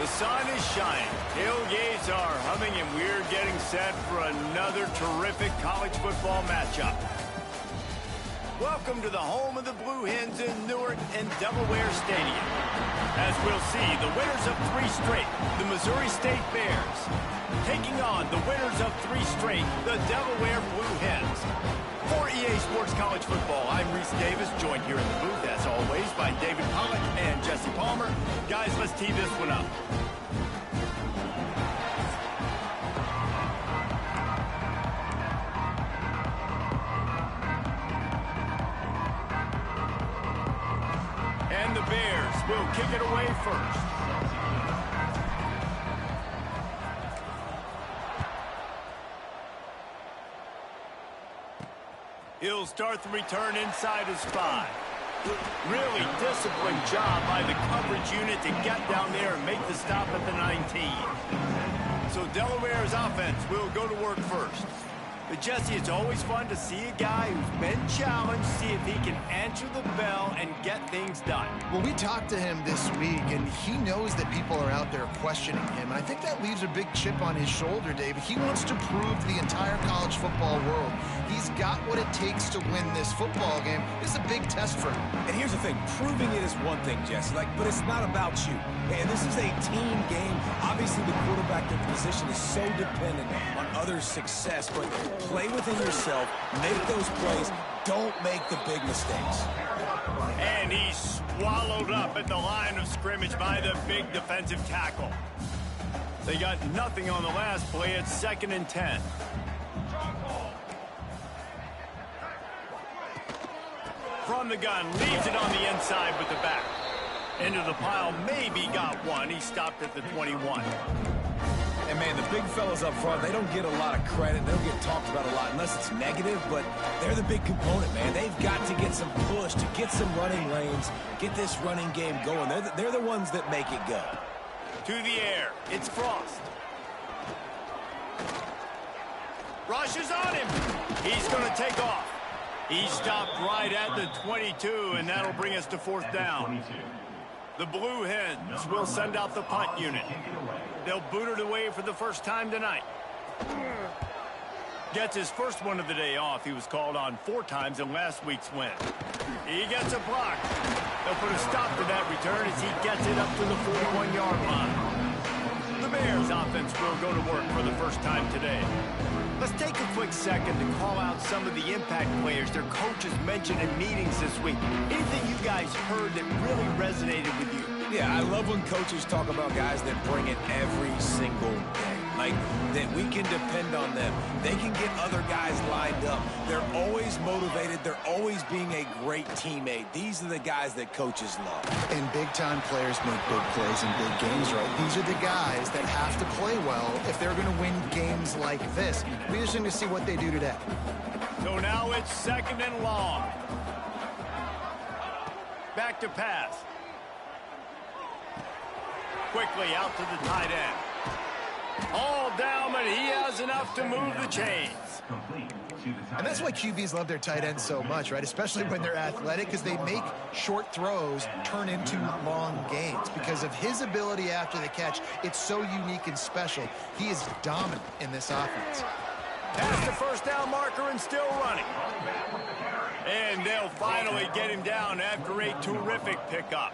The sun is shining, tailgates are humming, and we're getting set for another terrific college football matchup. Welcome to the home of the Blue Hens in Newark and Delaware Stadium. As we'll see, the winners of 3 straight, the Missouri State Bears, taking on the winners of 3 straight, the Delaware Blue Hens. For EA Sports College Football, I'm Reese Davis, joined here in the booth, as always, by David Pollack and Jesse Palmer. Guys, let's tee this one up. And the Bears will kick it away first. He'll start the return inside his 5. Really disciplined job by the coverage unit to get down there and make the stop at the 19. So Delaware's offense will go to work first. But Jesse, it's always fun to see a guy who's been challenged, see if he can answer the bell and get things done. Well, we talked to him this week, and he knows that people are out there questioning him. And I think that leaves a big chip on his shoulder, David. He wants to prove to the entire college football world he's got what it takes to win this football game. It's a big test for him. And here's the thing, proving it is one thing, Jesse, but it's not about you. And this is a team game. Obviously, the quarterback position is so dependent on others' success, but play within yourself, make those plays, don't make the big mistakes. And he's swallowed up at the line of scrimmage by the big defensive tackle. They got nothing on the last play. It's 2nd and 10. From the gun, leaves it on the inside with the back. Into the pile, maybe got one. He stopped at the 21. And, man, the big fellas up front, they don't get a lot of credit. They don't get talked about a lot unless it's negative, but they're the big component, man. They've got to get some push, to get some running lanes, get this running game going. They're the ones that make it go. To the air. It's Frost. Rushes on him. He's going to take off. He stopped right at the 22, and that'll bring us to 4th down. The Blue Hens will send out the punt unit. They'll boot it away for the first time tonight. Gets his first one of the day off. He was called on 4 times in last week's win. He gets a block. They'll put a stop to that return as he gets it up to the 41-yard line. The Bears offense will go to work for the first time today. Let's take a quick second to call out some of the impact players their coaches mentioned in meetings this week. Anything you guys heard that really resonated with you? Yeah, I love when coaches talk about guys that bring it every single day. Like, that we can depend on them. They can get other guys lined up. They're always motivated. They're always being a great teammate. These are the guys that coaches love. And big-time players make big plays in big games, right? These are the guys that have to play well if they're going to win games like this. We're just going to see what they do today. So now it's 2nd and long. Back to pass. Quickly out to the tight end. All down, but he has enough to move the chains. And that's why QBs love their tight ends so much, right? Especially when they're athletic, because they make short throws turn into long gains. Because of his ability after the catch, it's so unique and special. He is dominant in this offense. Past the first down marker and still running. And they'll finally get him down after a terrific pickup.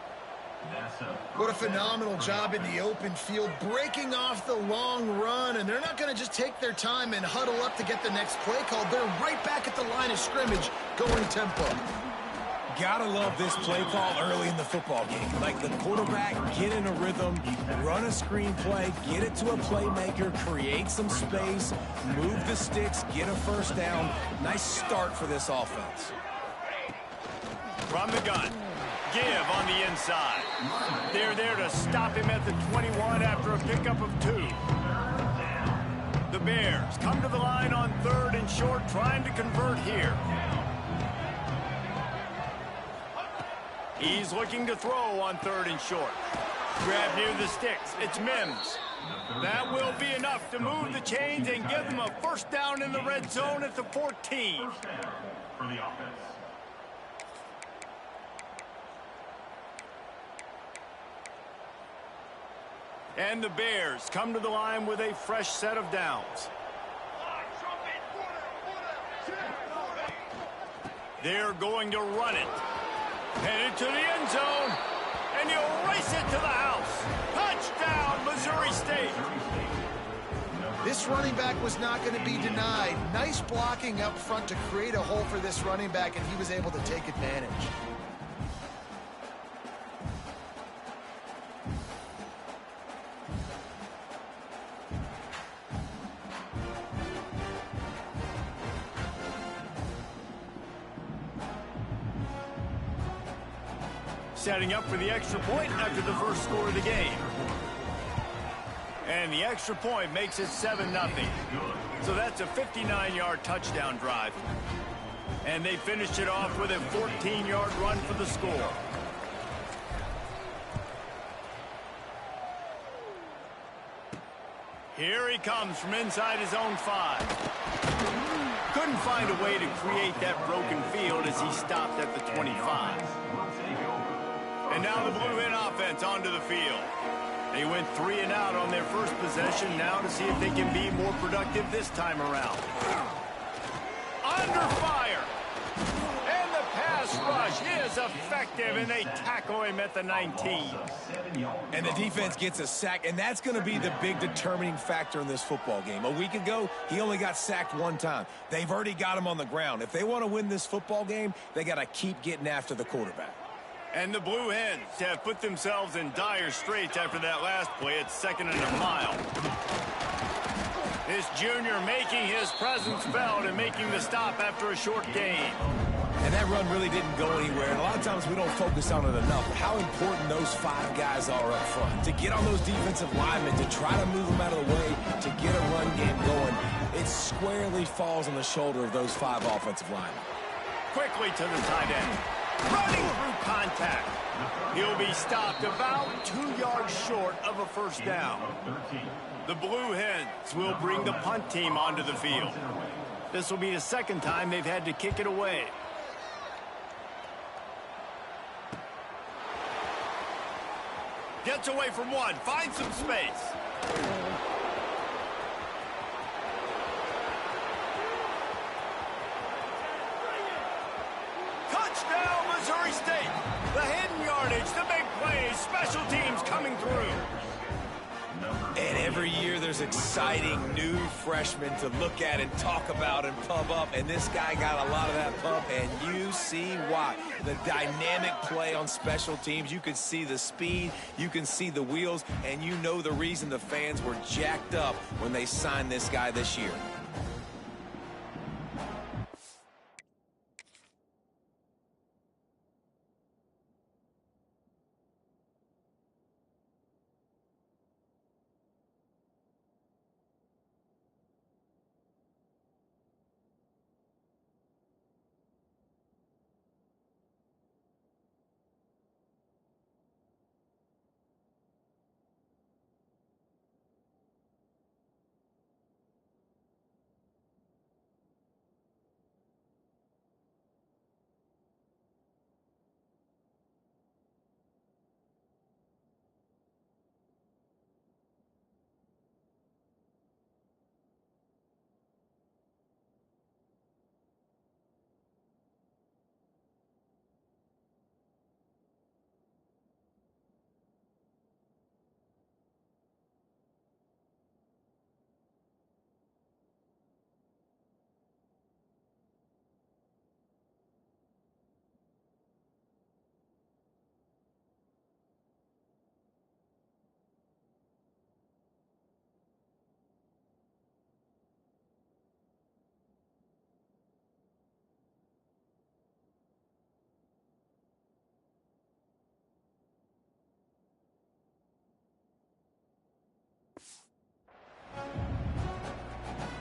What a phenomenal job in the open field, breaking off the long run, and they're not going to just take their time and huddle up to get the next play called. They're right back at the line of scrimmage, going tempo. Gotta love this play call early in the football game. Like, the quarterback, get in a rhythm, run a screen play, get it to a playmaker, create some space, move the sticks, get a first down. Nice start for this offense. From the gun. Give on the inside. They're there to stop him at the 21 after a pickup of 2. The Bears come to the line on 3rd and short, trying to convert here. He's looking to throw on 3rd and short. Grab near the sticks. It's Mims. That will be enough to move the chains and give them a first down in the red zone at the 14. For the offense. And the Bears come to the line with a fresh set of downs. They're going to run it. Headed to the end zone. And he'll race it to the house. Touchdown, Missouri State. This running back was not going to be denied. Nice blocking up front to create a hole for this running back, and he was able to take advantage. Setting up for the extra point after the first score of the game. And the extra point makes it 7-0. So that's a 59-yard touchdown drive. And they finished it off with a 14-yard run for the score. Here he comes from inside his own 5. Couldn't find a way to create that broken field as he stopped at the 25. And now the Blue Hen offense onto the field. They went 3 and out on their first possession, now to see if they can be more productive this time around. Under fire. And the pass rush is effective, and they tackle him at the 19. And the defense gets a sack, and that's going to be the big determining factor in this football game. A week ago, he only got sacked 1 time. They've already got him on the ground. If they want to win this football game, they got to keep getting after the quarterback. And the Blue Hens have put themselves in dire straits after that last play at 2nd and a mile. This junior making his presence felt and making the stop after a short gain. And that run really didn't go anywhere. And a lot of times we don't focus on it enough. How important those 5 guys are up front. To get on those defensive linemen, to try to move them out of the way, to get a run game going, it squarely falls on the shoulder of those 5 offensive linemen. Quickly to the tight end. Running through contact. He'll be stopped about 2 yards short of a first down. The Blue Hens will bring the punt team onto the field. This will be the 2nd time they've had to kick it away. Gets away from 1, finds some space. Touchdown, Missouri State. The hidden yardage, the big plays, special teams coming through. And every year there's exciting new freshmen to look at and talk about and pump up. And this guy got a lot of that pump, and you see why. The dynamic play on special teams. You can see the speed, you can see the wheels, and you know the reason the fans were jacked up when they signed this guy this year.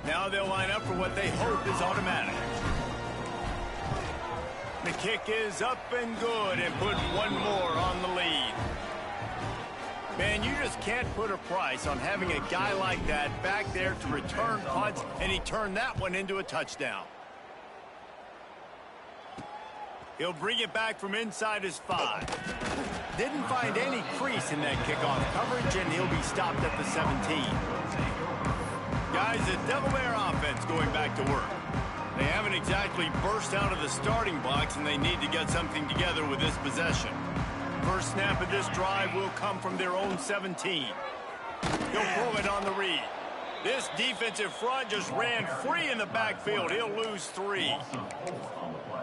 Now they'll line up for what they hope is automatic. The kick is up and good and put 1 more on the lead. Man, you just can't put a price on having a guy like that back there to return punts, and he turned that one into a touchdown. He'll bring it back from inside his 5. Didn't find any crease in that kickoff coverage, and he'll be stopped at the 17. Guys, the Delaware offense going back to work. They haven't exactly burst out of the starting blocks, and they need to get something together with this possession. First snap of this drive will come from their own 17. He'll pull it on the read. This defensive front just ran free in the backfield. He'll lose 3.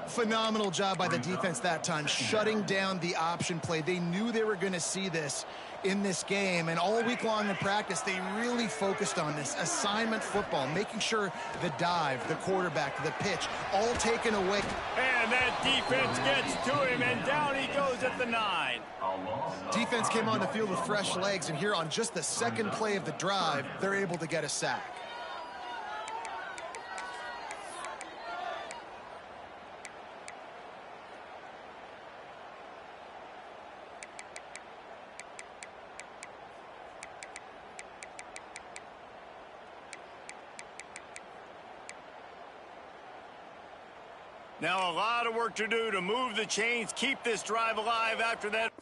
Phenomenal job by the defense that time, shutting down the option play. They knew they were going to see this in this game, and all week long in practice, they really focused on this assignment football, making sure the dive, the quarterback, the pitch, all taken away. And that defense gets to him, and down he goes at the 9. Defense came on the field with fresh legs, and here on just the second play of the drive, they're able to get a sack. Now a lot of work to do to move the chains, keep this drive alive after that.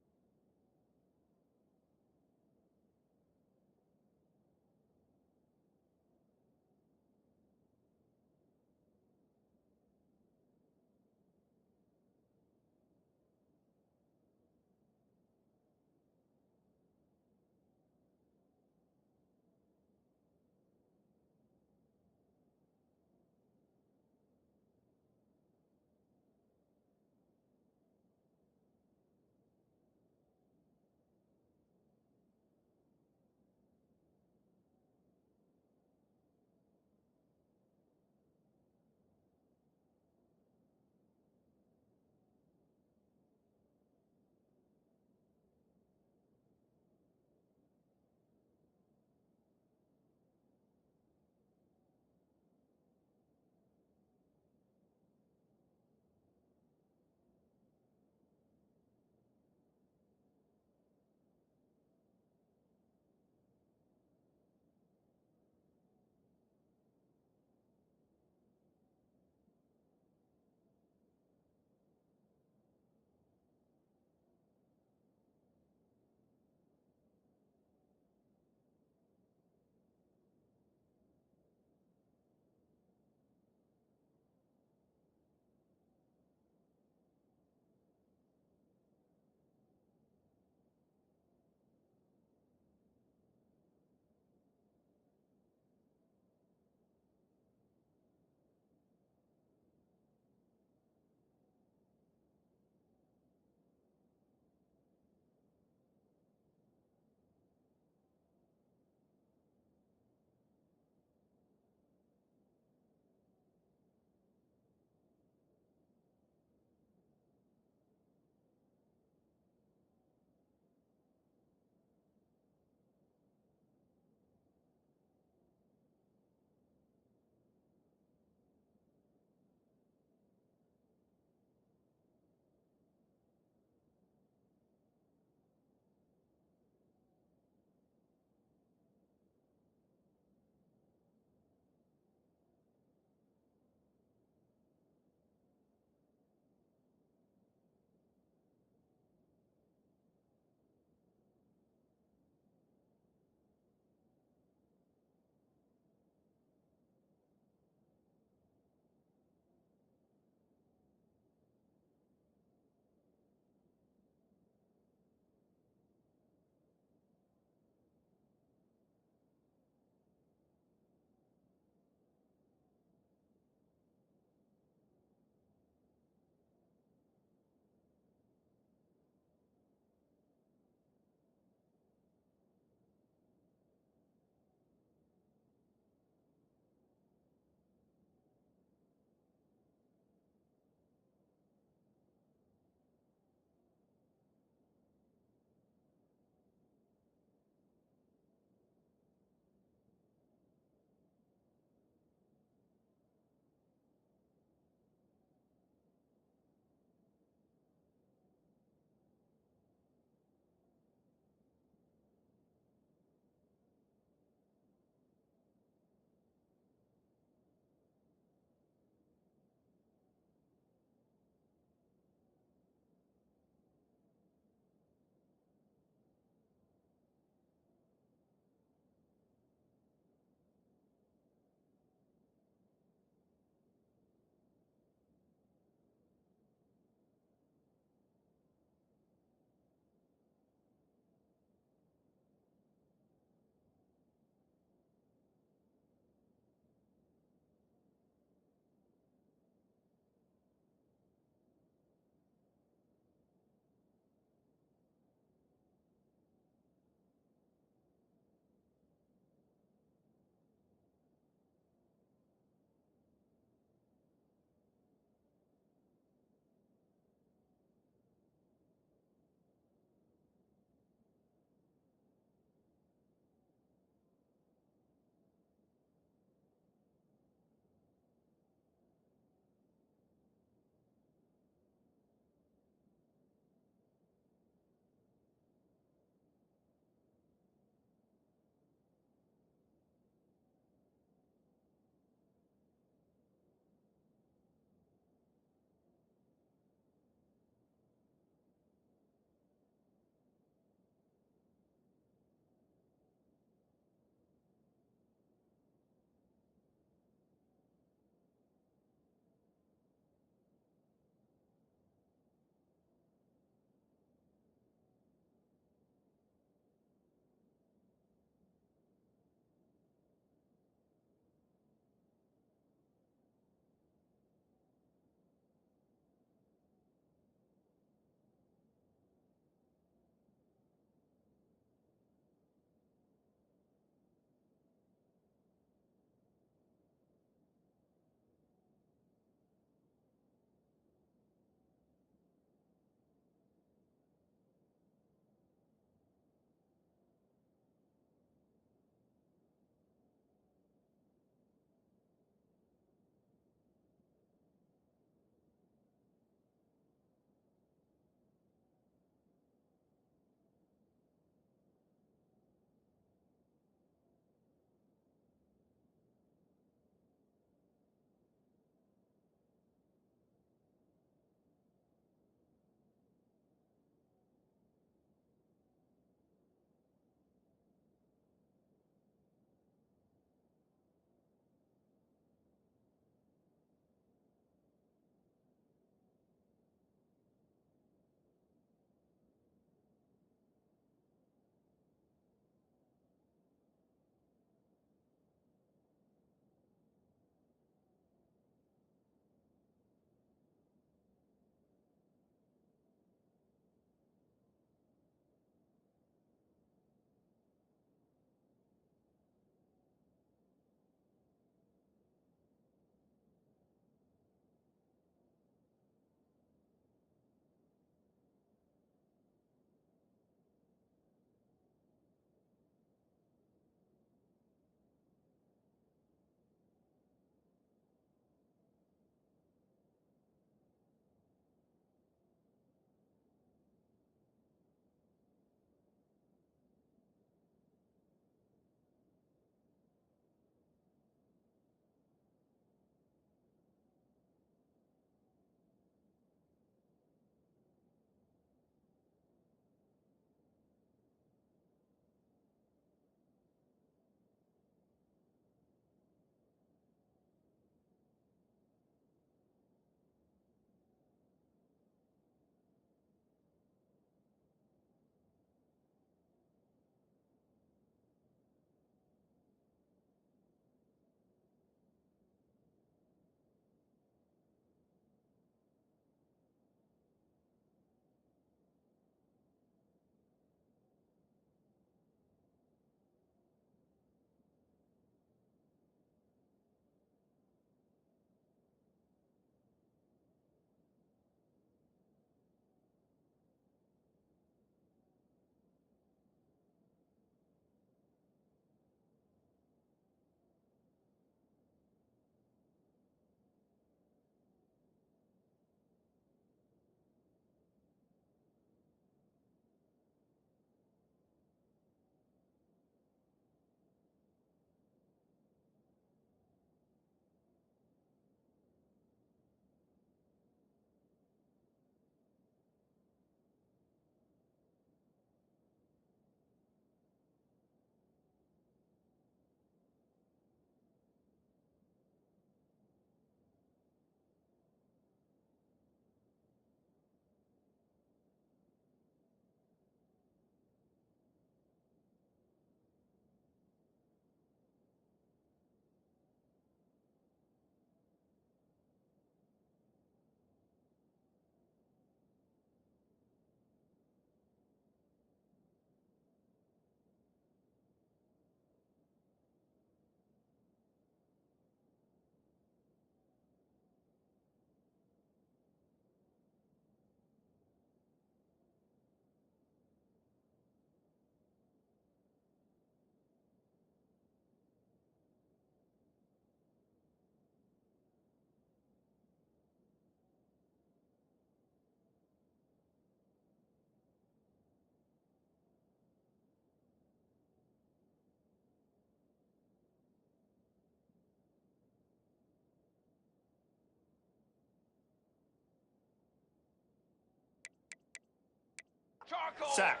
Sack.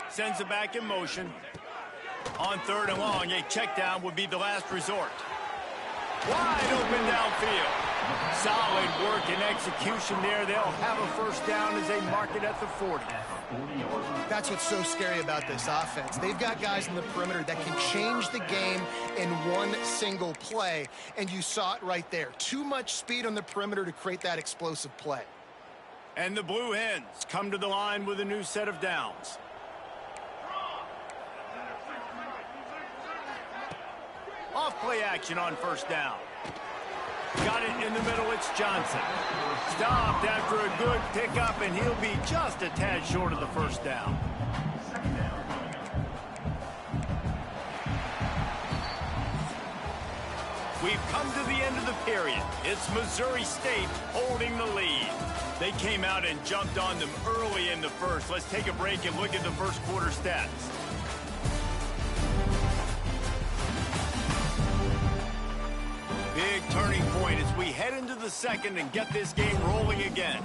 Sends it back in motion. On 3rd and long, a check down would be the last resort. Wide open downfield. Solid work and execution there. They'll have a first down as they mark it at the 40. That's what's so scary about this offense. They've got guys in the perimeter that can change the game in one single play, and you saw it right there. Too much speed on the perimeter to create that explosive play. And the Blue Hens come to the line with a new set of downs. Off play action on first down. Got it in the middle, it's Johnson. Stopped after a good pickup, and he'll be just a tad short of the first down. We've come to the end of the period. It's Missouri State holding the lead. They came out and jumped on them early in the first. Let's take a break and look at the first quarter stats. Big turning point as we head into the second and get this game rolling again.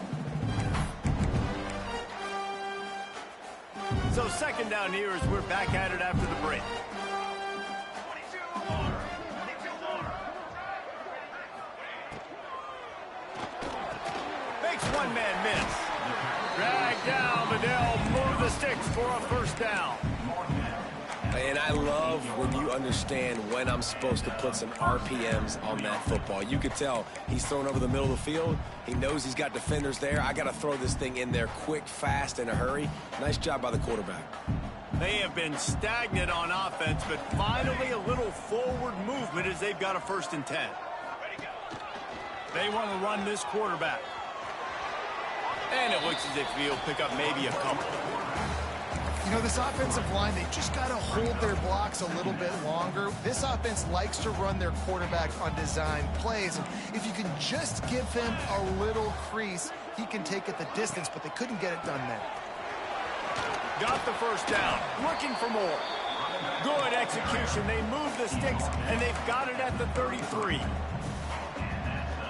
So second down here as we're back at it after the break. Makes one man miss. Drag down, but they'll move the sticks for a first down. And I love when you understand when I'm supposed to put some RPMs on that football. You could tell he's thrown over the middle of the field. He knows he's got defenders there. I got to throw this thing in there quick, fast, in a hurry. Nice job by the quarterback. They have been stagnant on offense, but finally a little forward movement as they've got a 1st and 10. They want to run this quarterback. And it looks as if he'll pick up maybe a couple. You know, this offensive line, they just got to hold their blocks a little bit longer. This offense likes to run their quarterback on design plays. And if you can just give him a little crease, he can take it the distance, but they couldn't get it done there. Got the first down. Looking for more. Good execution. They move the sticks, and they've got it at the 33.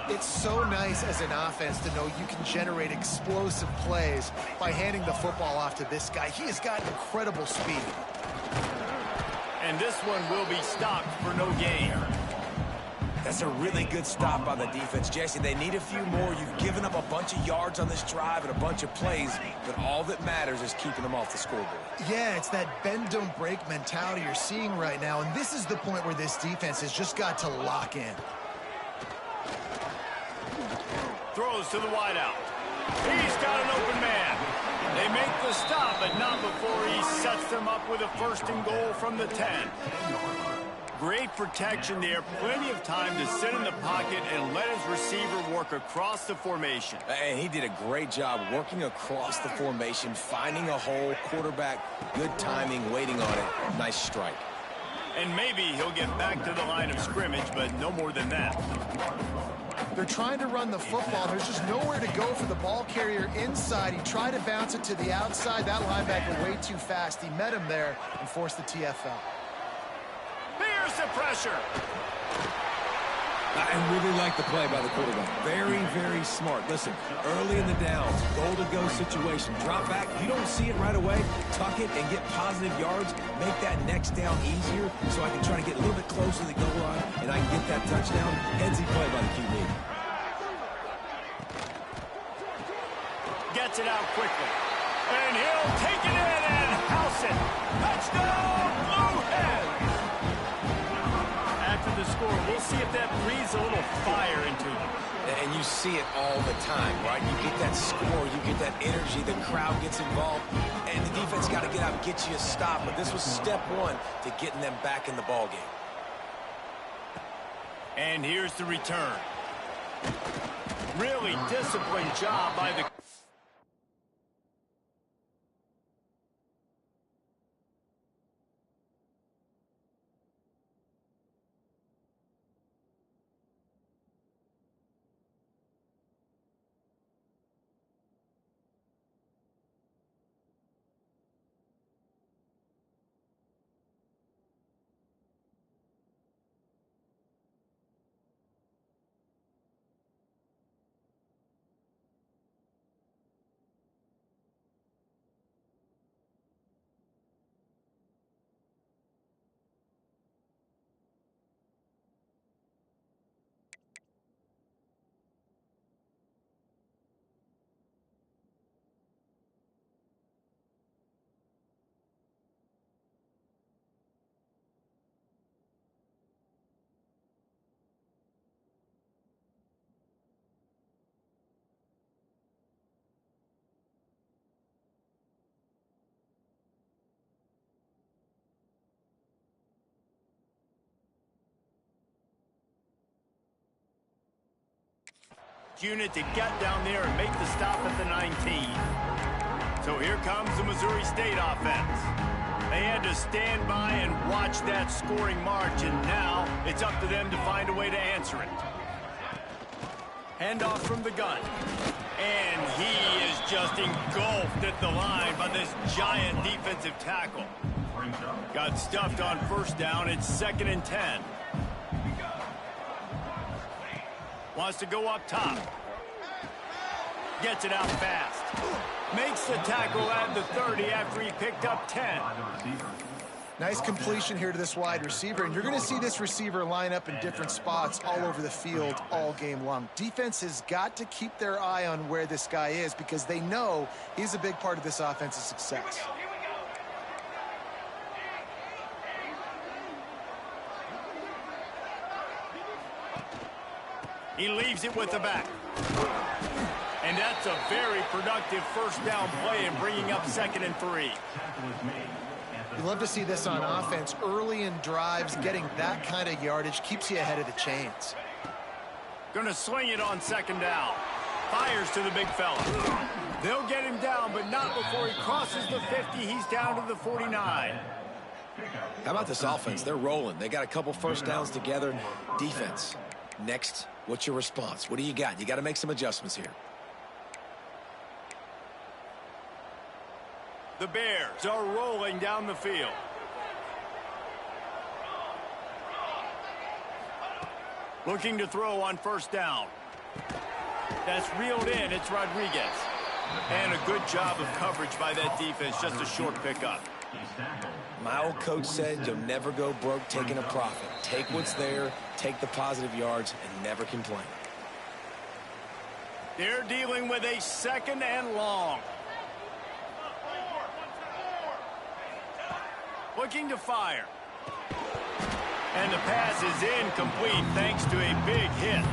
It's so nice as an offense to know you can generate explosive plays by handing the football off to this guy. He has got incredible speed. And this one will be stopped for no gain. That's a really good stop by the defense, Jesse. They need a few more. You've given up a bunch of yards on this drive and a bunch of plays, but all that matters is keeping them off the scoreboard. Yeah, it's that bend, don't break mentality you're seeing right now, and this is the point where this defense has just got to lock in. Throws to the wideout. He's got an open man. They make the stop, but not before he sets them up with a 1st and goal from the 10. Great protection there. Plenty of time to sit in the pocket and let his receiver work across the formation. And he did a great job working across the formation, finding a hole, quarterback, good timing, waiting on it. Nice strike. And maybe he'll get back to the line of scrimmage, but no more than that. They're trying to run the football. There's just nowhere to go for the ball carrier inside. He tried to bounce it to the outside. That linebacker way too fast. He met him there and forced the TFL. Here's the pressure. I really like the play by the quarterback. Very, very smart. Listen, early in the downs, goal-to-go situation. Drop back. If you don't see it right away, tuck it and get positive yards. Make that next down easier so I can try to get a little bit closer to the goal line and I can get that touchdown. Headsy play by the QB. Gets it out quickly. And he'll take it in and house it. Touchdown, Blue Hens! After the score, we'll see if that breathes a little fire into them. And you see it all the time, right? You get that score, you get that energy, the crowd gets involved, and the defense got to get out and get you a stop. But this was step one to getting them back in the ballgame. And here's the return. Really disciplined job by the... unit to get down there and make the stop at the 19. So here comes the Missouri State offense. They had to stand by and watch that scoring march, and now it's up to them to find a way to answer it. Handoff from the gun. And he is just engulfed at the line by this giant defensive tackle. Got stuffed on first down. It's 2nd and 10. Wants to go up top. Gets it out fast. Makes the tackle at the 30 after he picked up 10. Nice completion here to this wide receiver, and you're going to see this receiver line up in different spots all over the field all game long. Defense has got to keep their eye on where this guy is because they know he's a big part of this offense's success. He leaves it with the back. And that's a very productive first down play in bringing up 2nd and 3. You love to see this on offense. Early in drives, getting that kind of yardage keeps you ahead of the chains. Gonna sling it on 2nd down. Fires to the big fella. They'll get him down, but not before he crosses the 50. He's down to the 49. How about this offense? They're rolling. They got a couple first downs together. Defense. Next, what's your response? What do you got? You got to make some adjustments here. The Bears are rolling down the field. Looking to throw on first down. That's reeled in. It's Rodriguez. And a good job of coverage by that defense. Just a short pickup. My old coach said you'll never go broke taking a profit. Take what's there, take the positive yards, and never complain. They're dealing with a 2nd and long. Looking to fire. And the pass is incomplete thanks to a big hit.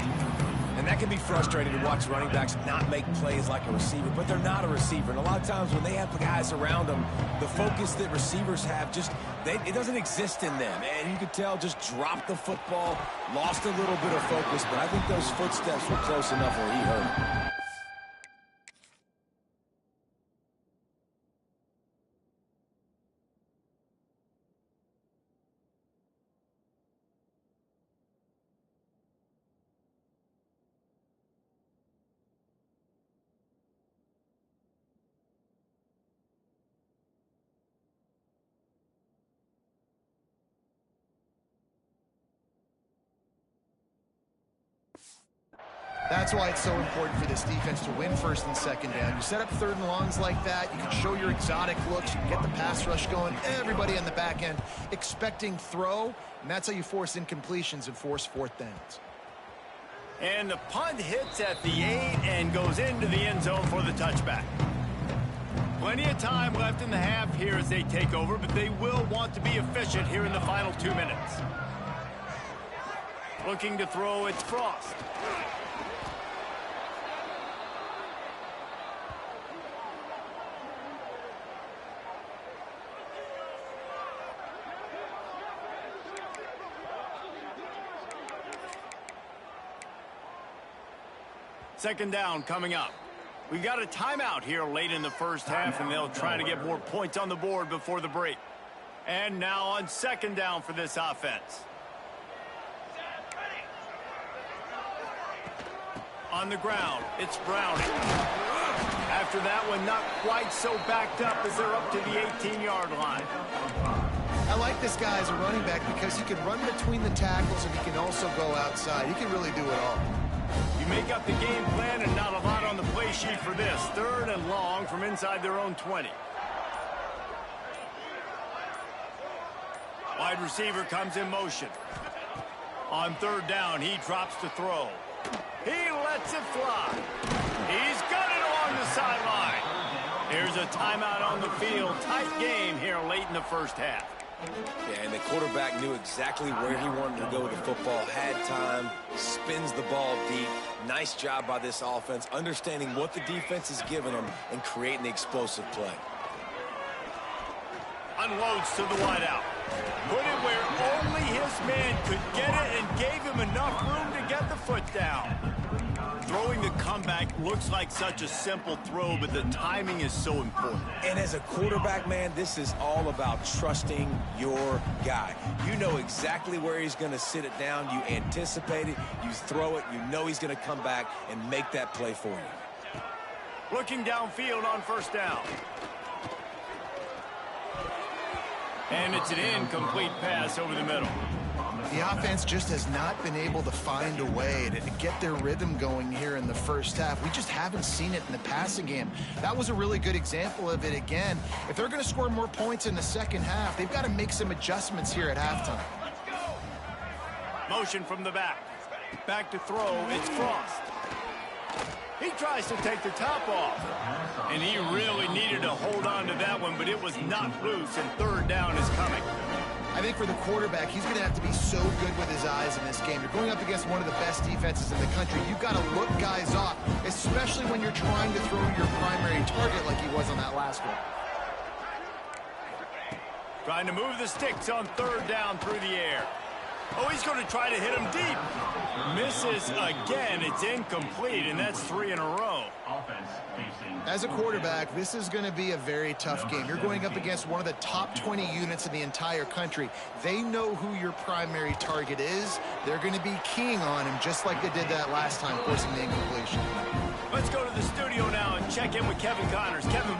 And that can be frustrating to watch running backs not make plays like a receiver, but they're not a receiver. And a lot of times when they have guys around them, the focus that receivers have it doesn't exist in them. And you could tell just dropped the football, lost a little bit of focus, but I think those footsteps were close enough where he hurt. That's why it's so important for this defense to win 1st and 2nd down. You set up 3rd and longs like that, you can show your exotic looks, you can get the pass rush going, everybody on the back end expecting throw, and that's how you force incompletions and force 4th downs. And the punt hits at the 8 and goes into the end zone for the touchback. Plenty of time left in the half here as they take over, but they will want to be efficient here in the final 2 minutes. Looking to throw, it's Frost. Second down coming up. We got a timeout here late in the first half, and they'll try to get more points on the board before the break. And now on 2nd down for this offense. On the ground, it's Browning. After that one, not quite so backed up as they're up to the 18-yard line. I like this guy as a running back because he can run between the tackles and he can also go outside. He can really do it all. You make up the game plan and not a lot on the play sheet for this. 3rd and long from inside their own 20. Wide receiver comes in motion. On 3rd down, he drops to throw. He lets it fly. He's got it along the sideline. Here's a timeout on the field. Tight game here late in the first half. Yeah, and the quarterback knew exactly where he wanted to go with the football, had time, spins the ball deep. Nice job by this offense, understanding what the defense is giving them and creating the explosive play. Unloads to the wideout. Put it where only his man could get it and gave him enough room to get the foot down. Throwing the comeback looks like such a simple throw, but the timing is so important. And as a quarterback, man, this is all about trusting your guy. You know exactly where he's going to sit it down. You anticipate it. You throw it. You know he's going to come back and make that play for you. Looking downfield on first down. And it's an incomplete pass over the middle. The offense just has not been able to find a way to get their rhythm going here in the first half. We just haven't seen it in the passing game. That was a really good example of it again. If they're going to score more points in the second half, they've got to make some adjustments here at halftime. Motion from the back. Back to throw. It's Frost. He tries to take the top off. And he really needed to hold on to that one, but it was not loose, and third down is coming. I think for the quarterback, he's going to have to be so good with his eyes in this game. You're going up against one of the best defenses in the country. You've got to look guys off, especially when you're trying to throw your primary target like he was on that last one. Trying to move the sticks on third down through the air. Oh, he's going to try to hit him deep. Misses again. It's incomplete, and that's 3 in a row. As a quarterback, this is going to be a very tough game. You're going up against one of the top 20 units in the entire country. They know who your primary target is. They're going to be keying on him just like they did that last time, forcing the incompletion. Let's go to the studio now and check in with Kevin Connors. Kevin.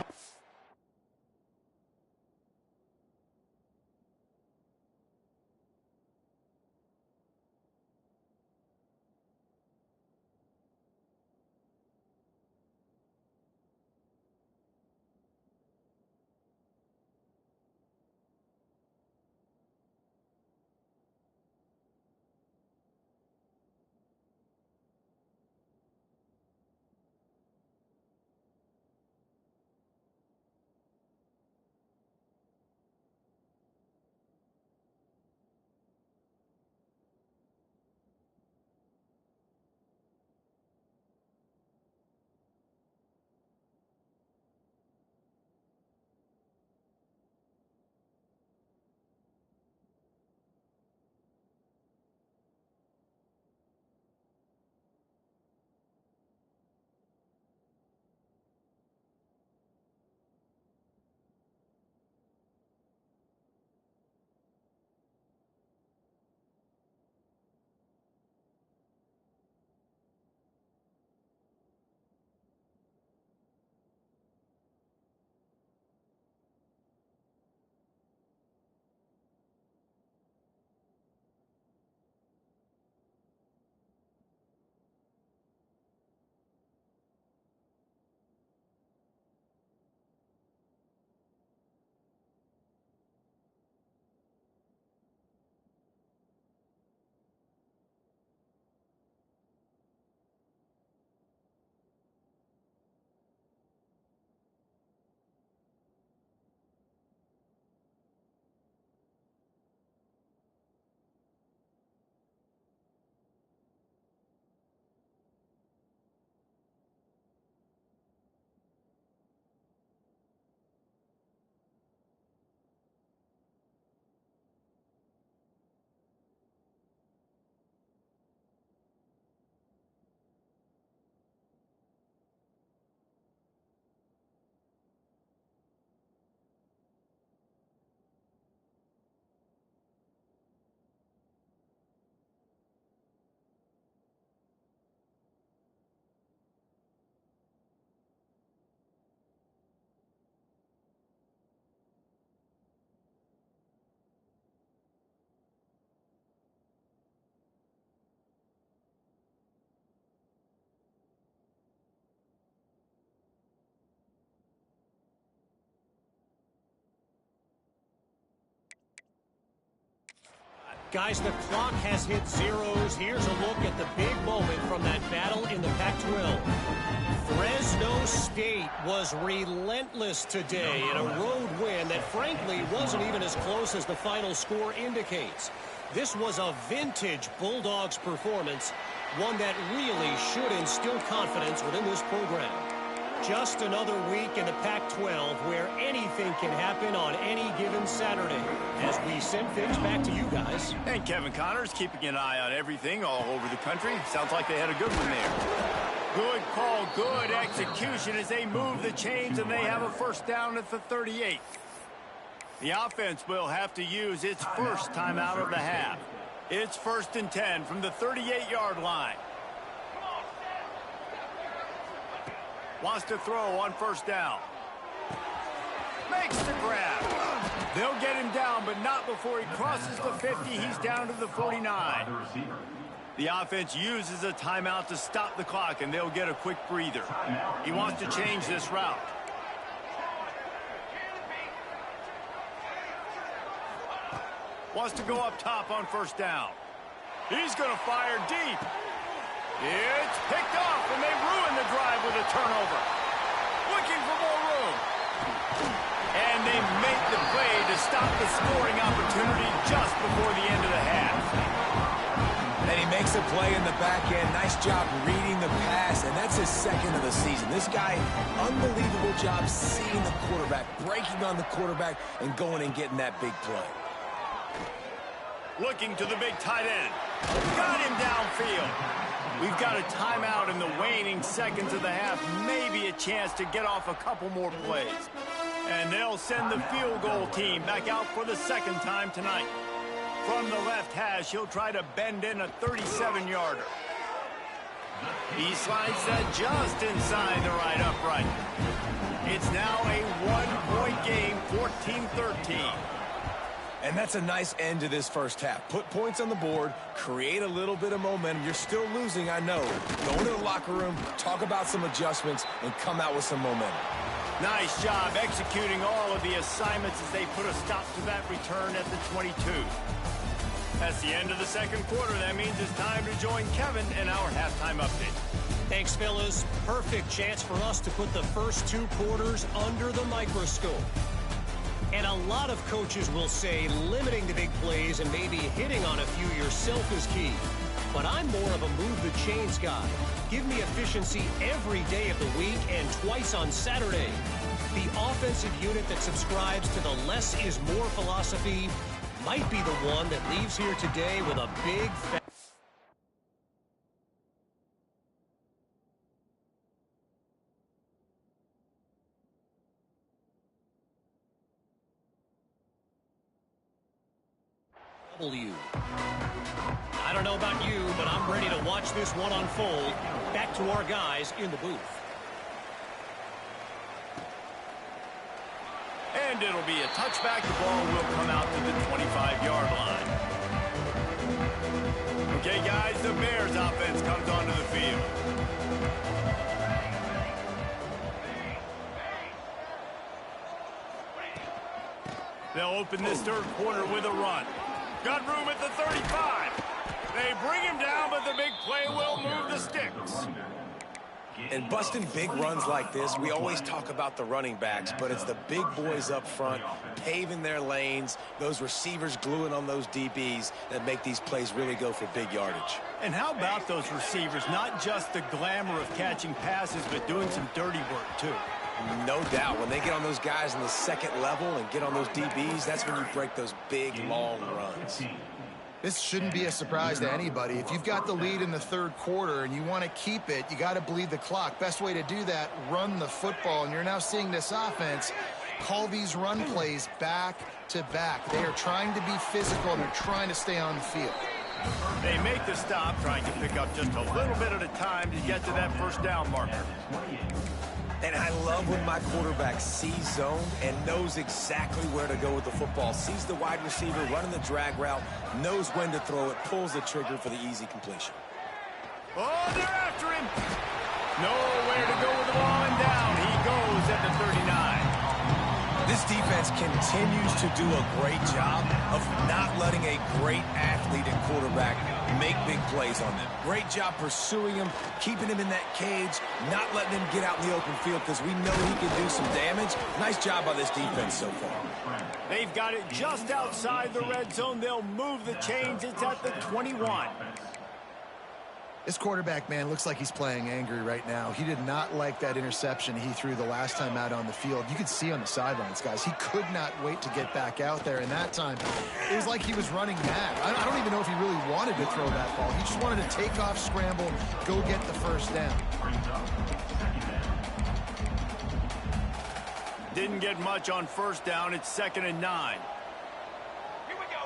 Guys, the clock has hit zeros. Here's a look at the big moment from that battle in the Pac-12. Fresno State was relentless today in a road win that frankly wasn't even as close as the final score indicates. This was a vintage Bulldogs performance, one that really should instill confidence within this program. Just another week in the Pac-12 where anything can happen on any given Saturday. As we send things back to you guys. And Kevin Connors keeping an eye on everything all over the country. Sounds like they had a good one there. Good call, good execution as they move the chains, and they have a first down at the 38. The offense will have to use its first timeout of the half. It's 1st and 10 from the 38-yard line. Wants to throw on first down. Makes the grab. They'll get him down, but not before he crosses the 50. He's down to the 49. The offense uses a timeout to stop the clock, and they'll get a quick breather. He wants to change this route. Wants to go up top on first down. He's going to fire deep. It's picked off, and they ruin the drive with a turnover. Looking for more room. And they make the play to stop the scoring opportunity just before the end of the half. And he makes a play in the back end. Nice job reading the pass, and that's his second of the season. This guy, unbelievable job seeing the quarterback, breaking on the quarterback, and going and getting that big play. Looking to the big tight end. Got him downfield. We've got a timeout in the waning seconds of the half. Maybe a chance to get off a couple more plays. And they'll send the field goal team back out for the second time tonight. From the left hash, he'll try to bend in a 37-yarder. He slides that just inside the right upright. It's now a one-point game, 14-13. And that's a nice end to this first half. Put points on the board, create a little bit of momentum. You're still losing, I know. Go into the locker room, talk about some adjustments, and come out with some momentum. Nice job executing all of the assignments as they put a stop to that return at the 22. That's the end of the second quarter. That means it's time to join Kevin in our halftime update. Thanks, fellas. Perfect chance for us to put the first 2 quarters under the microscope. And a lot of coaches will say limiting the big plays and maybe hitting on a few yourself is key. But I'm more of a move the chains guy. Give me efficiency every day of the week and twice on Saturday. The offensive unit that subscribes to the less is more philosophy might be the one that leaves here today with a big fat W. I don't know about you, but I'm ready to watch this one unfold. Back to our guys in the booth. And it'll be a touchback. The ball will come out to the 25-yard line. Okay, guys, the Bears offense comes onto the field. They'll open this third quarter with a run. Got room at the 35. They bring him down, but the big play will move the sticks. And busting big runs like this, we always talk about the running backs, but it's the big boys up front, paving their lanes, those receivers gluing on those DBs that make these plays really go for big yardage. And how about those receivers? Not just the glamour of catching passes, but doing some dirty work, too. No doubt. When they get on those guys in the second level and get on those DBs, that's when you break those big, long runs. This shouldn't be a surprise to anybody. If you've got the lead in the third quarter and you want to keep it, you got to bleed the clock. Best way to do that, run the football. And you're now seeing this offense call these run plays back to back. They are trying to be physical, and they're trying to stay on the field. They make the stop, trying to pick up just a little bit at a time to get to that first down marker. And I love when my quarterback sees zone and knows exactly where to go with the football. Sees the wide receiver running the drag route, knows when to throw it, pulls the trigger for the easy completion. Oh, they're after him. Nowhere to go with the ball, and down he goes at the 39. This defense continues to do a great job of not letting a great athlete and quarterback make big plays on them. Great job pursuing him, keeping him in that cage, not letting him get out in the open field because we know he can do some damage. Nice job by this defense so far. They've got it just outside the red zone. They'll move the chains. It's at the 21. This quarterback, man, looks like he's playing angry right now. He did not like that interception he threw the last time out on the field. You could see on the sidelines, guys, he could not wait to get back out there. And that time, it was like he was running mad. I don't even know if he really wanted to throw that ball. He just wanted to take off, scramble, go get the first down. Didn't get much on first down. It's 2nd and 9. Here we go.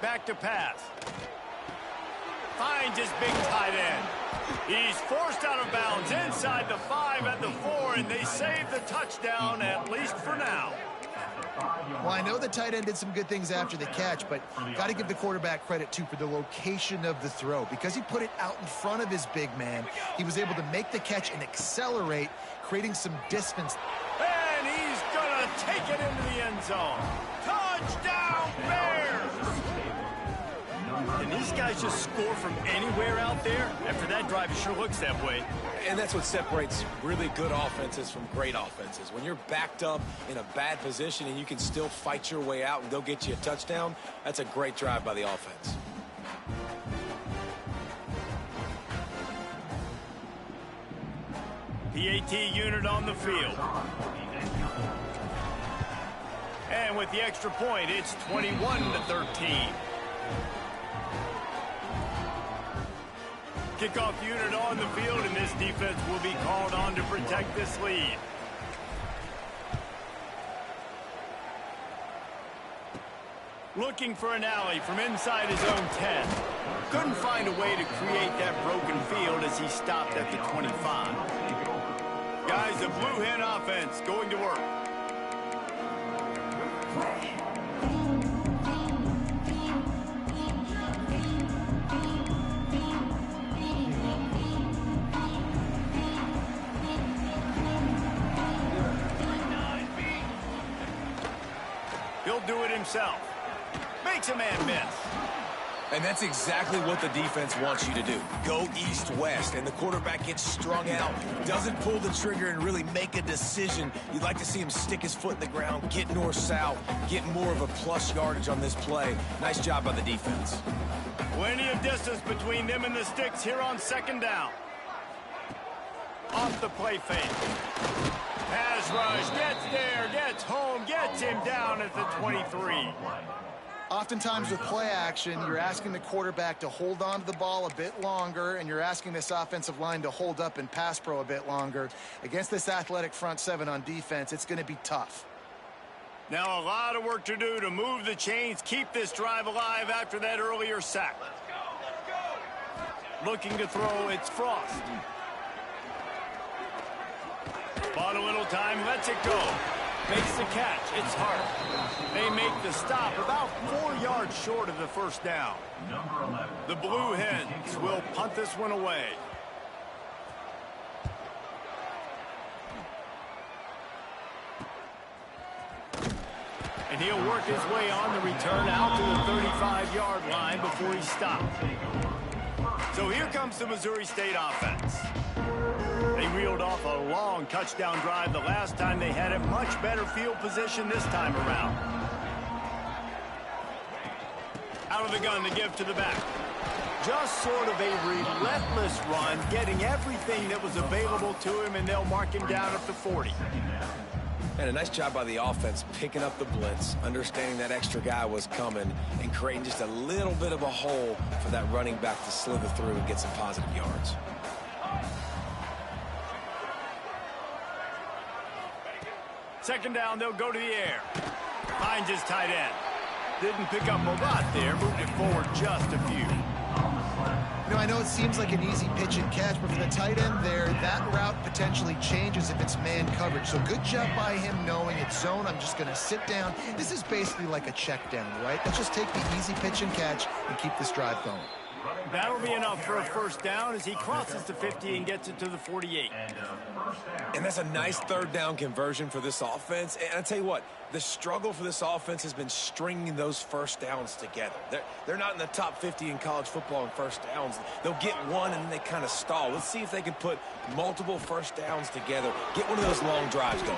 Back to pass. Finds his big tight end. He's forced out of bounds inside the 5 at the 4, and they save the touchdown, at least for now. Well, I know the tight end did some good things after the catch, but got to give the quarterback credit, too, for the location of the throw. Because he put it out in front of his big man, he was able to make the catch and accelerate, creating some distance. And he's going to take it into the end zone. Touchdown, Bears! Can these guys just score from anywhere out there? After that drive, it sure looks that way. And that's what separates really good offenses from great offenses. When you're backed up in a bad position and you can still fight your way out and go get you a touchdown, that's a great drive by the offense. PAT unit on the field. And with the extra point, it's 21-13. Kickoff unit on the field, and this defense will be called on to protect this lead. Looking for an alley from inside his own 10. Couldn't find a way to create that broken field as he stopped at the 25. Guys, the Blue Hen offense going to work. He'll do it himself. Makes a man miss. And that's exactly what the defense wants you to do. Go east-west, and the quarterback gets strung out, doesn't pull the trigger and really make a decision. You'd like to see him stick his foot in the ground, get north-south, get more of a plus yardage on this play. Nice job by the defense. Plenty of distance between them and the sticks here on 2nd down. Off the play fake. Pass rush, gets there, gets home, gets him down at the 23. Oftentimes with play action, you're asking the quarterback to hold on to the ball a bit longer, and you're asking this offensive line to hold up and pass pro a bit longer. Against this athletic front 7 on defense, it's going to be tough. Now a lot of work to do to move the chains, keep this drive alive after that earlier sack. Let's go. Looking to throw, it's Frost. Bought a little time, lets it go. Makes the catch, it's Hart. They make the stop about 4 yards short of the first down. The Blue Hens will punt this one away. And he'll work his way on the return out to the 35-yard line before he stops. So here comes the Missouri State offense. They reeled off a long touchdown drive the last time they had a much better field position this time around. Out of the gun to give to the back. Just sort of a relentless run, getting everything that was available to him, and they'll mark him down at the 40. And a nice job by the offense picking up the blitz, understanding that extra guy was coming, and creating just a little bit of a hole for that running back to slither through and get some positive yards. Second down, they'll go to the air. Finds his tight end. Didn't pick up a lot there, moved it forward just a few. You know, I know it seems like an easy pitch and catch, but for the tight end there, that route potentially changes if it's man coverage. So good job by him knowing it's zone. I'm just going to sit down. This is basically like a check down, right? Let's just take the easy pitch and catch and keep this drive going. That'll be enough for a first down as he crosses the 50 and gets it to the 48. And that's a nice third down conversion for this offense. And I tell you what, the struggle for this offense has been stringing those first downs together. They're not in the top 50 in college football in first downs. They'll get one and then they kind of stall. Let's see if they can put multiple first downs together, get one of those long drives going.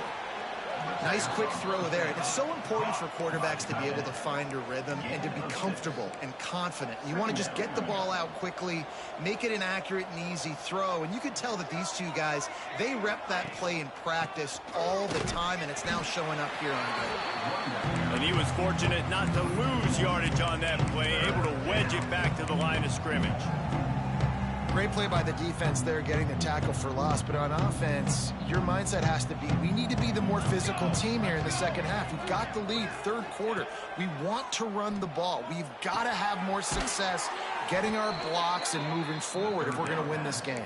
Nice quick throw there. It's so important for quarterbacks to be able to find a rhythm and to be comfortable and confident. You want to just get the ball out quickly, make it an accurate and easy throw. And you could tell that these two guys, they rep that play in practice all the time, and it's now showing up here on game. And he was fortunate not to lose yardage on that play, able to wedge it back to the line of scrimmage. Great play by the defense there, getting the tackle for loss. But on offense, your mindset has to be, we need to be the more physical team here in the second half. We've got the lead, third quarter. We want to run the ball. We've got to have more success getting our blocks and moving forward if we're going to win this game.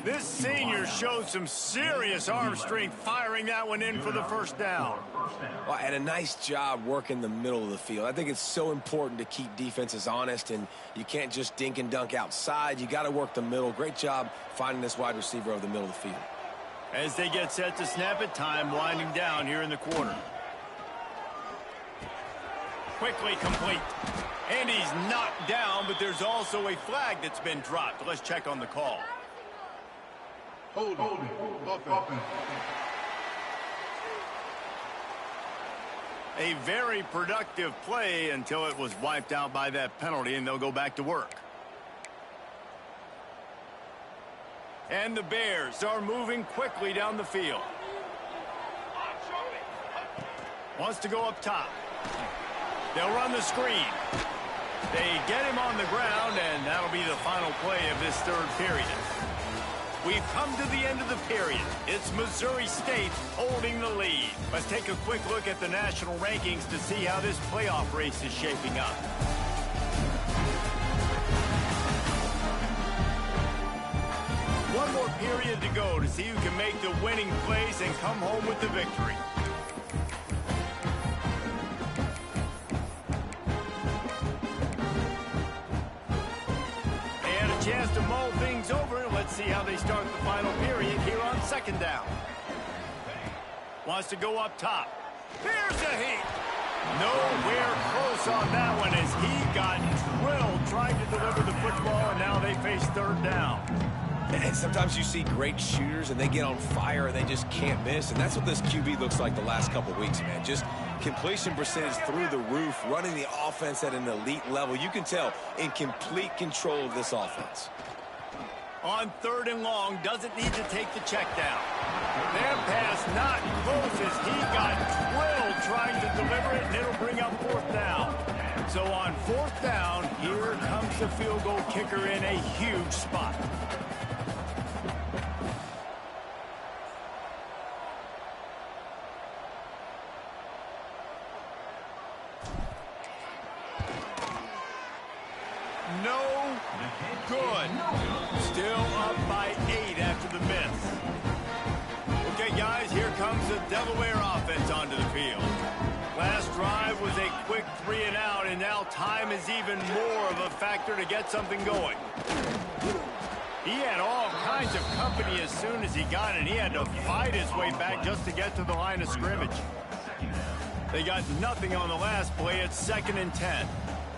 This senior showed some serious arm strength, firing that one in for the first down. Well, and a nice job working the middle of the field. I think it's so important to keep defenses honest, and you can't just dink and dunk outside. You got to work the middle. Great job finding this wide receiver over the middle of the field. As they get set to snap it, time winding down here in the quarter. Quickly complete. And he's knocked down, but there's also a flag that's been dropped. Let's check on the call. Hold it. A very productive play until it was wiped out by that penalty, and they'll go back to work. And the Bears are moving quickly down the field. Wants to go up top. They'll run the screen. They get him on the ground, and that'll be the final play of this third period. We've come to the end of the period. It's Missouri State holding the lead. Let's take a quick look at the national rankings to see how this playoff race is shaping up. One more period to go to see who can make the winning plays and come home with the victory. Chance to mull things over. Let's see how they start the final period here on second down. Wants to go up top. There's a heat. Nowhere close on that one as he got drilled trying to deliver the football, and now they face third down. And sometimes you see great shooters and they get on fire and they just can't miss, and that's what this QB looks like the last couple weeks, man. Just completion percentage through the roof, running the offense at an elite level. You can tell in complete control of this offense. On third and long, doesn't need to take the check down. Their pass not close as he got drilled trying to deliver it, and it'll bring up fourth down. So on fourth down, here comes the field goal kicker in a huge spot. No good. Still up by 8 after the miss. Okay, guys, here comes the Delaware offense onto the field. Last drive was a quick 3 and out, and now time is even more of a factor to get something going. He had all kinds of company as soon as he got it. He had to fight his way back just to get to the line of scrimmage. They got nothing on the last play. It's 2nd and 10.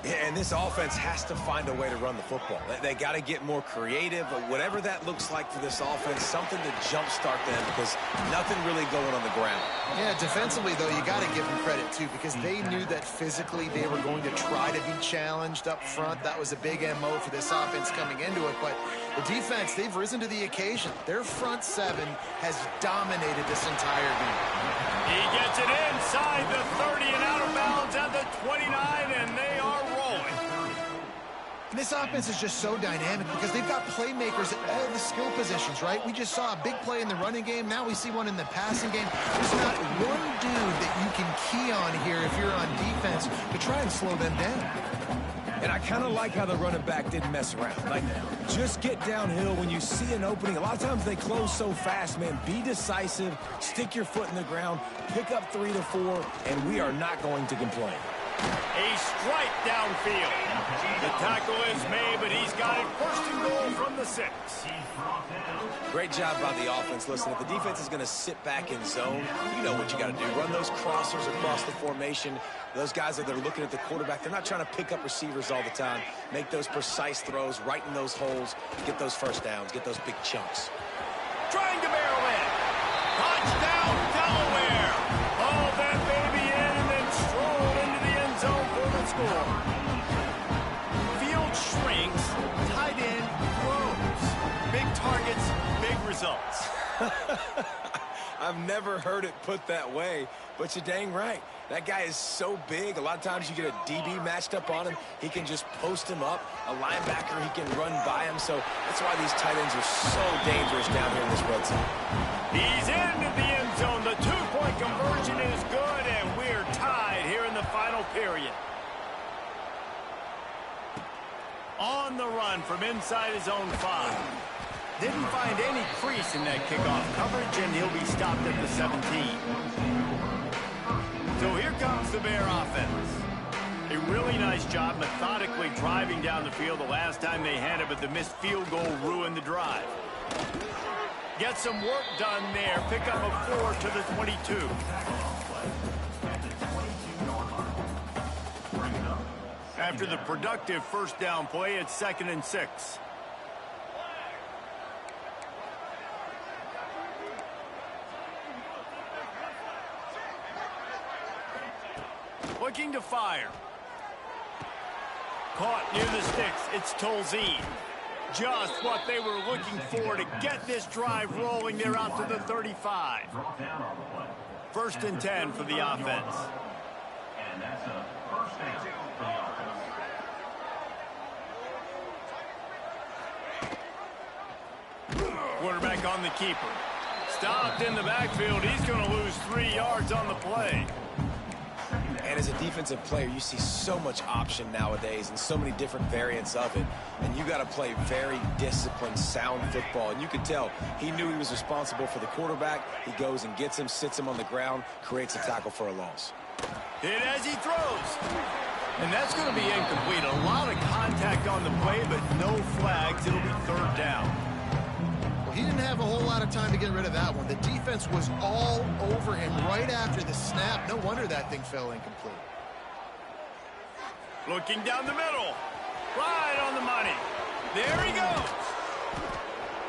Yeah, and this offense has to find a way to run the football. They got to get more creative, but whatever that looks like for this offense, something to jumpstart them because nothing really going on the ground. Yeah, defensively, though, you got to give them credit, too, because they knew that physically they were going to try to be challenged up front. That was a big MO for this offense coming into it, but the defense, they've risen to the occasion. Their front seven has dominated this entire game. He gets it inside the 30 and out of bounds at the 29, and they are rolling. And this offense is just so dynamic because they've got playmakers at all the skill positions, right? We just saw a big play in the running game. Now we see one in the passing game. There's not one dude that you can key on here if you're on defense to try and slow them down. And I kind of like how the running back didn't mess around. Like, just get downhill when you see an opening. A lot of times they close so fast, man. Be decisive, stick your foot in the ground, pick up 3 to 4, and we are not going to complain. A strike downfield. The tackle is made, but he's got it first and goal from the 6. Great job by the offense. Listen, if the defense is going to sit back in zone, you know what you got to do. Run those crossers across the formation. Those guys that are looking at the quarterback, they're not trying to pick up receivers all the time. Make those precise throws, right in those holes, get those first downs, get those big chunks. Trying to barrel in. Touchdown, Delaware. I've never heard it put that way, but you're dang right. That guy is so big. A lot of times you get a DB matched up on him. He can just post him up. A linebacker, he can run by him. So that's why these tight ends are so dangerous down here in this red zone. He's into the end zone. The two-point conversion is good, and we're tied here in the final period. On the run from inside his own 5. Didn't find any crease in that kickoff coverage, and he'll be stopped at the 17. So here comes the Bear offense. A really nice job methodically driving down the field the last time they had it, but the missed field goal ruined the drive. Get some work done there. Pick up a 4 to the 22. After the productive first down play, it's 2nd and 6. Looking to fire. Caught near the sticks. It's Tolzien. Just what they were looking for to get this drive rolling. They're out to the 35. 1st and 10 for the offense. And that's a first down for the offense. Quarterback on the keeper. Stopped in the backfield. He's going to lose 3 yards on the play. And as a defensive player, you see so much option nowadays and so many different variants of it. And you got to play very disciplined, sound football. And you could tell he knew he was responsible for the quarterback. He goes and gets him, sits him on the ground, creates a tackle for a loss. Hit as he throws. And that's going to be incomplete. A lot of contact on the play, but no flags. It'll be 3rd down. He didn't have a whole lot of time to get rid of that one. The defense was all over him right after the snap. No wonder that thing fell incomplete. Looking down the middle. Right on the money. There he goes.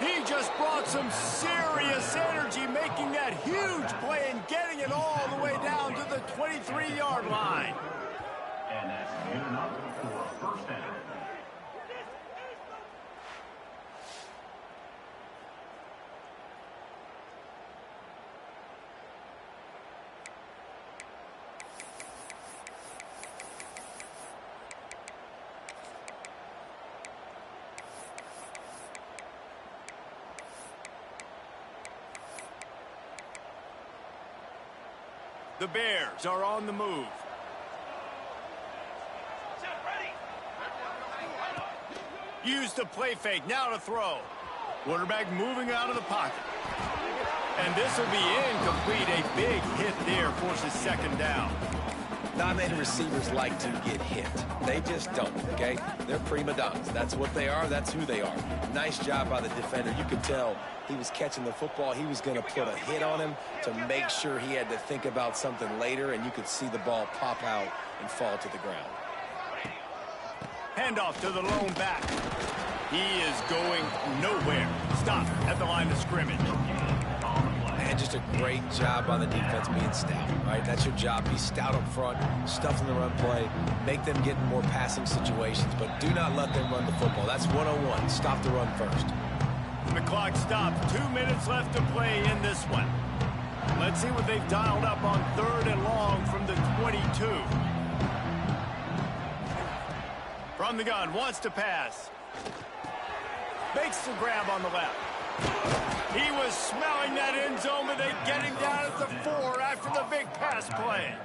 He just brought some serious energy, making that huge play and getting it all the way down to the 23-yard line. And that's good enough for a first down. The Bears are on the move. Use the play fake, now to throw. Quarterback moving out of the pocket. And this will be incomplete. A big hit there forces 2nd down. Not many receivers like to get hit. They just don't, okay? They're prima donnas. That's what they are. That's who they are. Nice job by the defender. You could tell he was catching the football. He was going to put a hit on him to make sure he had to think about something later, and you could see the ball pop out and fall to the ground. Handoff to the lone back. He is going nowhere. Stop at the line of scrimmage. And just a great job by the defense being stout, right? That's your job. Be stout up front, stuff in the run play, make them get in more passing situations, but do not let them run the football. That's 101. Stop the run first. The clock stopped. 2 minutes left to play in this one. Let's see what they've dialed up on 3rd and long from the 22. From the gun, wants to pass. Makes the grab on the left. He was smelling that end zone, but they get him down at the 4 after the big pass play.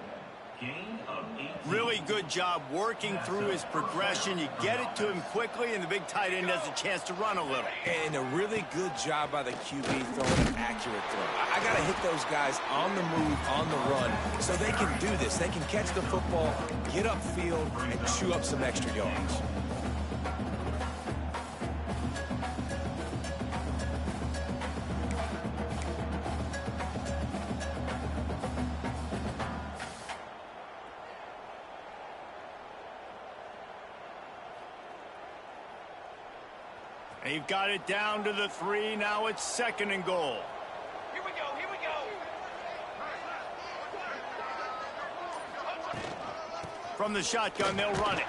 Really good job working through his progression. You get it to him quickly, and the big tight end has a chance to run a little. And a really good job by the QB throwing an accurate throw. I got to hit those guys on the move, on the run, so they can do this. They can catch the football, get upfield, and chew up some extra yards. They've got it down to the 3. Now it's 2nd and goal. Here we go, here we go. From the shotgun, they'll run it.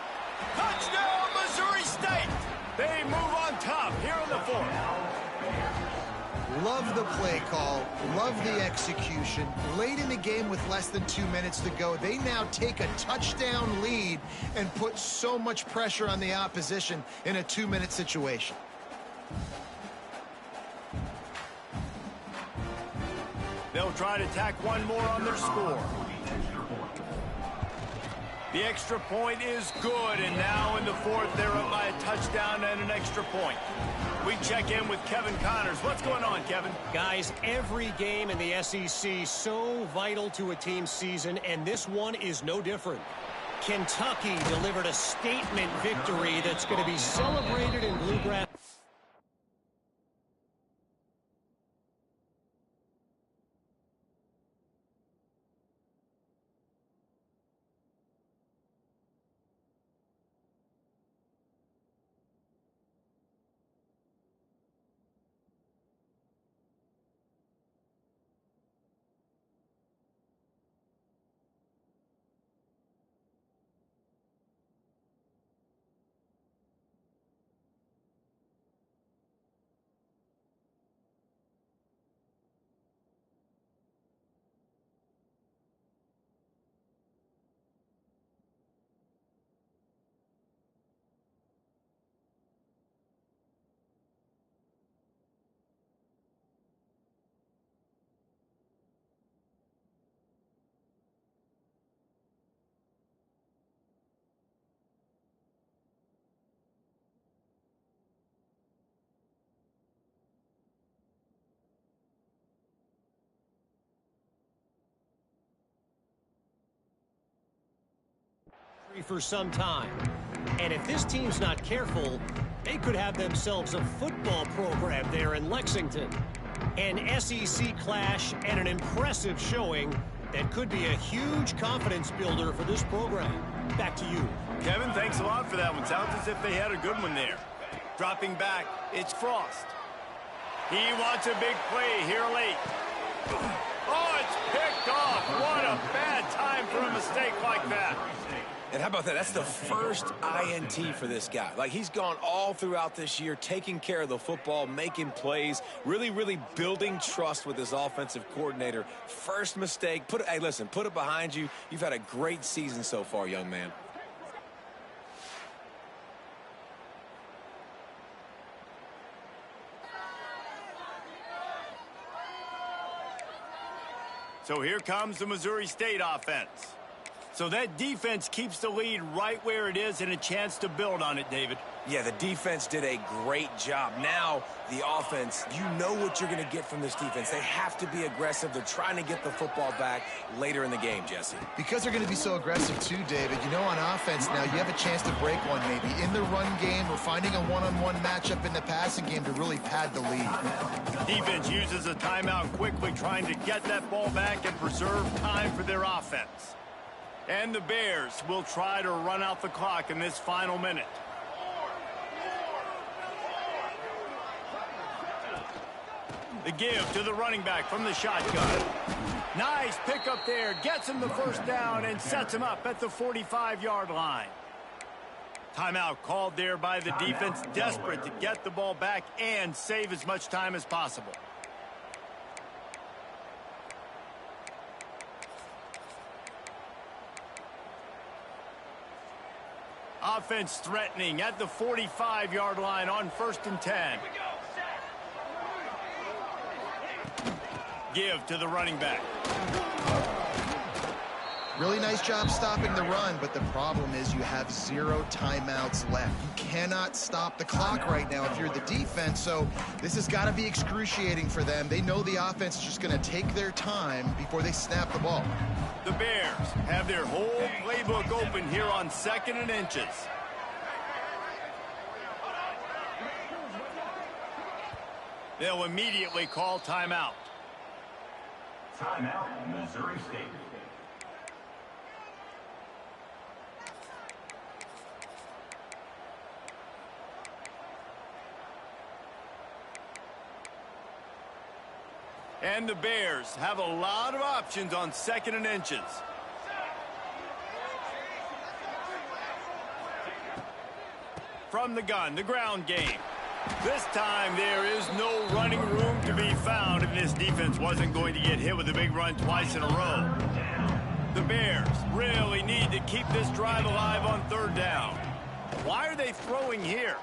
Touchdown, Missouri State! They move on top here in the 4th. Love the play call, love the execution. Late in the game with less than 2 minutes to go, they now take a touchdown lead and put so much pressure on the opposition in a 2-minute situation. They'll try to tack one more on their score. The extra point is good, and now in the fourth, they're up by a touchdown and an extra point. We check in with Kevin Connors. What's going on, Kevin? Guys, every game in the SEC so vital to a team's season, and this one is no different. Kentucky delivered a statement victory that's going to be celebrated in Bluegrass. For some time, and if this team's not careful, they could have themselves a football program there in Lexington. An SEC clash and an impressive showing that could be a huge confidence builder for this program. Back to you, Kevin. Thanks a lot for that one. Sounds as if they had a good one there. Dropping back, it's Frost. He wants a big play here late. Oh, it's picked off. What a bad time for a mistake like that. And how about that? That's the first INT for this guy. Like, he's gone all throughout this year, taking care of the football, making plays, really building trust with his offensive coordinator. First mistake. Hey, listen, put it behind you. You've had a great season so far, young man. So here comes the Missouri State offense. So that defense keeps the lead right where it is and a chance to build on it, David. Yeah, the defense did a great job. Now, the offense, you know what you're going to get from this defense. They have to be aggressive. They're trying to get the football back later in the game, Jesse. Because they're going to be so aggressive too, David, you know, on offense now, you have a chance to break one maybe in the run game or finding a one-on-one matchup in the passing game to really pad the lead. Defense uses a timeout quickly, trying to get that ball back and preserve time for their offense. And the Bears will try to run out the clock in this final minute. The give to the running back from the shotgun. Nice pickup there. Gets him the first down and sets him up at the 45-yard line. Timeout called there by the defense, desperate to get the ball back and save as much time as possible. Offense threatening at the 45-yard line on 1st and 10. Give to the running back. Really nice job stopping the run, but the problem is you have 0 timeouts left. You cannot stop the clock right now if you're the defense, so this has got to be excruciating for them. They know the offense is just going to take their time before they snap the ball. The Bears have their whole playbook open here on 2nd and inches. They'll immediately call timeout. Timeout, Missouri State. And the Bears have a lot of options on 2nd and inches. From the gun, the ground game. This time there is no running room to be found, and this defense wasn't going to get hit with a big run twice in a row. The Bears really need to keep this drive alive on third down. Why are they throwing here?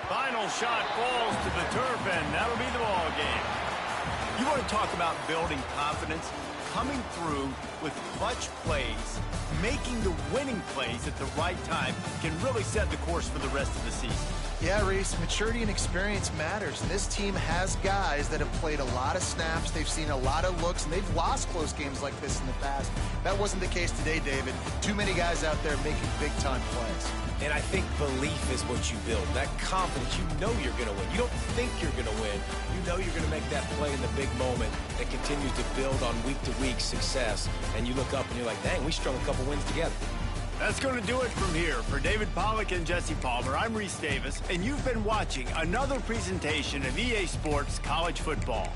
Final shot falls to the turf, and that'll be the ball game. You want to talk about building confidence? Coming through with clutch plays, making the winning plays at the right time can really set the course for the rest of the season. Yeah, Reese, maturity and experience matters. And this team has guys that have played a lot of snaps. They've seen a lot of looks, and they've lost close games like this in the past. That wasn't the case today, David. Too many guys out there making big-time plays. And I think belief is what you build. That confidence, you know you're going to win. You don't think you're going to win. You know you're going to make that play in the big moment that continues to build on week-to-week success. And you look up and you're like, dang, we strung a couple wins together. That's going to do it from here. For David Pollack and Jesse Palmer, I'm Reese Davis, and you've been watching another presentation of EA Sports College Football.